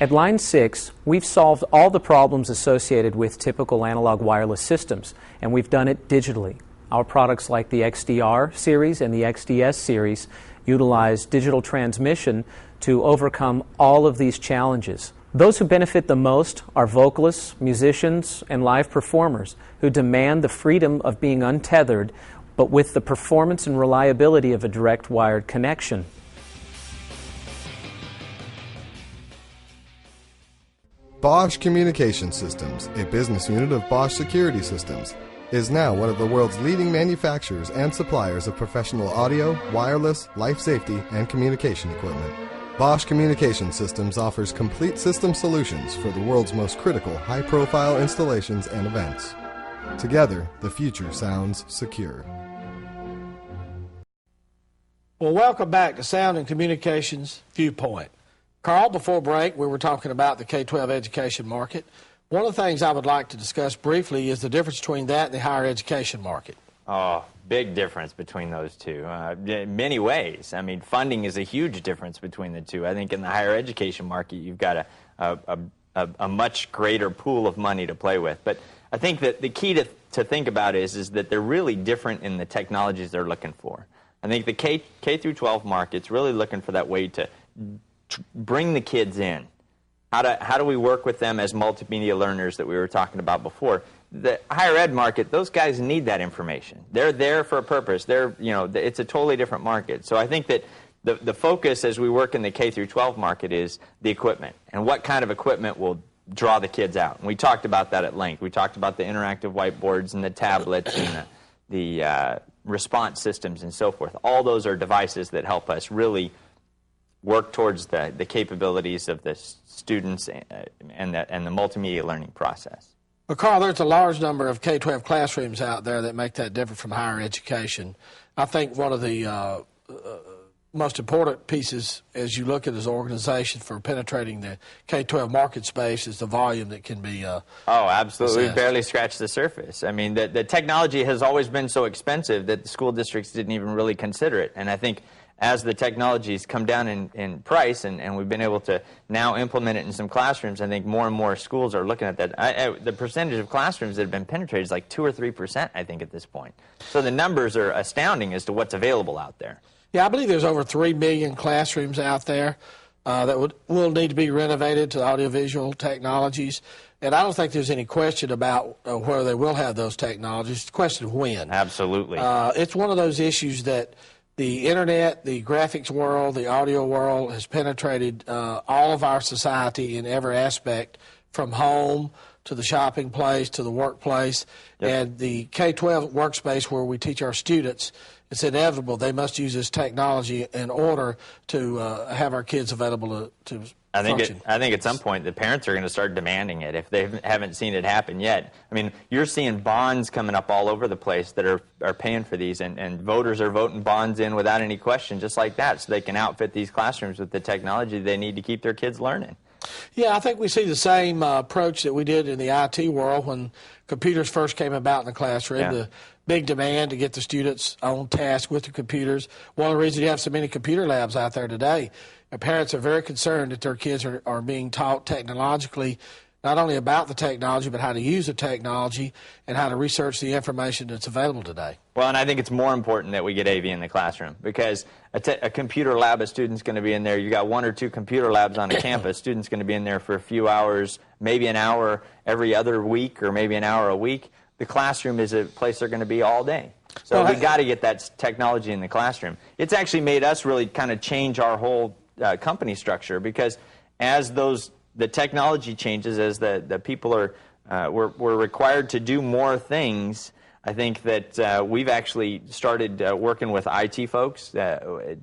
At Line 6, we've solved all the problems associated with typical analog wireless systems, and we've done it digitally. Our products like the XDR series and the XDS series utilize digital transmission to overcome all of these challenges. Those who benefit the most are vocalists, musicians, and live performers who demand the freedom of being untethered, but with the performance and reliability of a direct wired connection. Bosch Communication Systems, a business unit of Bosch Security Systems, is now one of the world's leading manufacturers and suppliers of professional audio, wireless, life safety, and communication equipment. Bosch Communication Systems offers complete system solutions for the world's most critical high-profile installations and events. Together, the future sounds secure. Well, welcome back to Sound and Communications Viewpoint. Carl, before break, we were talking about the K-12 education market. One of the things I would like to discuss briefly is the difference between that and the higher education market. Oh, big difference between those two. In many ways. I mean, funding is a huge difference between the two. I think in the higher education market, you've got a much greater pool of money to play with. But I think that the key to think about is that they're really different in the technologies they're looking for. I think the K through 12 market's really looking for that way to bring the kids in. How do we work with them as multimedia learners that we were talking about before? The higher ed market, those guys need that information. They're there for a purpose. It's a totally different market. So I think that the focus as we work in the K through 12 market is the equipment and what kind of equipment will draw the kids out. And we talked about that at length. We talked about the interactive whiteboards and the tablets and the response systems and so forth. All those are devices that help us really work towards the capabilities of the students and the multimedia learning process. Well, Carl, there's a large number of K-12 classrooms out there that make that different from higher education. I think one of the most important pieces as you look at this organization for penetrating the K-12 market space is the volume that can be Oh, absolutely. assessed. We barely scratched the surface. I mean, the technology has always been so expensive that the school districts didn't even really consider it. And I think as the technologies come down in price and we've been able to now implement it in some classrooms, I think more and more schools are looking at that. The percentage of classrooms that have been penetrated is like 2 or 3%, I think, at this point. So the numbers are astounding as to what's available out there. Yeah, I believe there's over 3 million classrooms out there that will need to be renovated to audiovisual technologies. And I don't think there's any question about whether they will have those technologies. It's a question of when. Absolutely. It's one of those issues that the internet, the graphics world, the audio world has penetrated all of our society in every aspect, from home to the shopping place to the workplace. Yep. And the K-12 workspace where we teach our students, it's inevitable they must use this technology in order to have our kids available to function. I think at some point the parents are going to start demanding it if they haven't seen it happen yet. I mean, you're seeing bonds coming up all over the place that are paying for these, and voters are voting bonds in without any question, just like that, so they can outfit these classrooms with the technology they need to keep their kids learning. Yeah, I think we see the same approach that we did in the IT world when computers first came about in the classroom. Yeah. The big demand to get the students on task with the computers. One of the reasons you have so many computer labs out there today, parents are very concerned that their kids are being taught technologically, not only about the technology, but how to use the technology and how to research the information that's available today. Well, and I think it's more important that we get AV in the classroom, because a computer lab, a student's going to be in there. You got 1 or 2 computer labs on a campus. Student's going to be in there for a few hours, maybe an hour every other week, or maybe an hour a week. The classroom is a place they're going to be all day. So we got to get that technology in the classroom. It's actually made us really kind of change our whole company structure, because as the technology changes, as the people we're required to do more things, I think that we've actually started working with IT folks,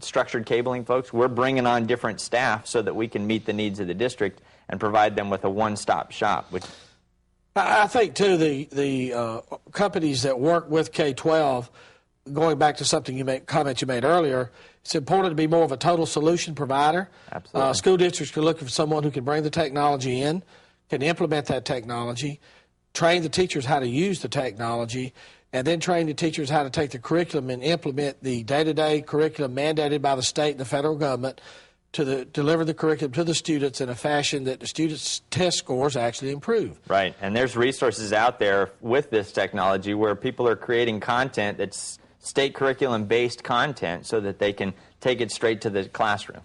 structured cabling folks. We're bringing on different staff so that we can meet the needs of the district and provide them with a one-stop shop. I think, too, the companies that work with K-12, going back to something comment you made earlier, it's important to be more of a total solution provider. Absolutely. School districts are looking for someone who can bring the technology in, can implement that technology, train the teachers how to use the technology, and then train the teachers how to take the curriculum and implement the day-to-day curriculum mandated by the state and the federal government to deliver the curriculum to the students in a fashion that the students' test scores actually improve. Right, and there's resources out there with this technology where people are creating content that's state curriculum-based content so that they can take it straight to the classroom.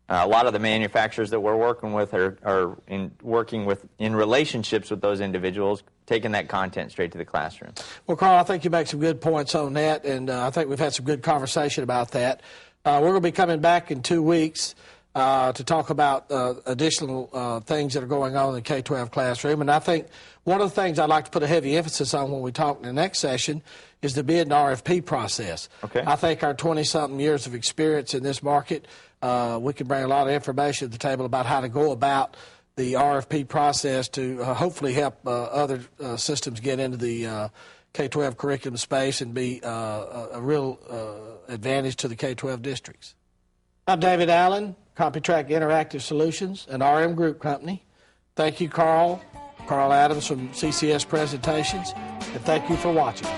A lot of the manufacturers that we're working with are working in relationships with those individuals, taking that content straight to the classroom. Well, Carl, I think you make some good points on that, and I think we've had some good conversation about that. We're going to be coming back in 2 weeks to talk about additional things that are going on in the K-12 classroom. And I think one of the things I'd like to put a heavy emphasis on when we talk in the next session is the bid and RFP process. Okay. I think our 20-something years of experience in this market, we can bring a lot of information to the table about how to go about the RFP process to hopefully help other systems get into the K-12 curriculum space and be a real advantage to the K-12 districts. I'm David Allen, Computrac Interactive Solutions, an RM Group company. Thank you, Carl Adams from CCS Presentations, and thank you for watching.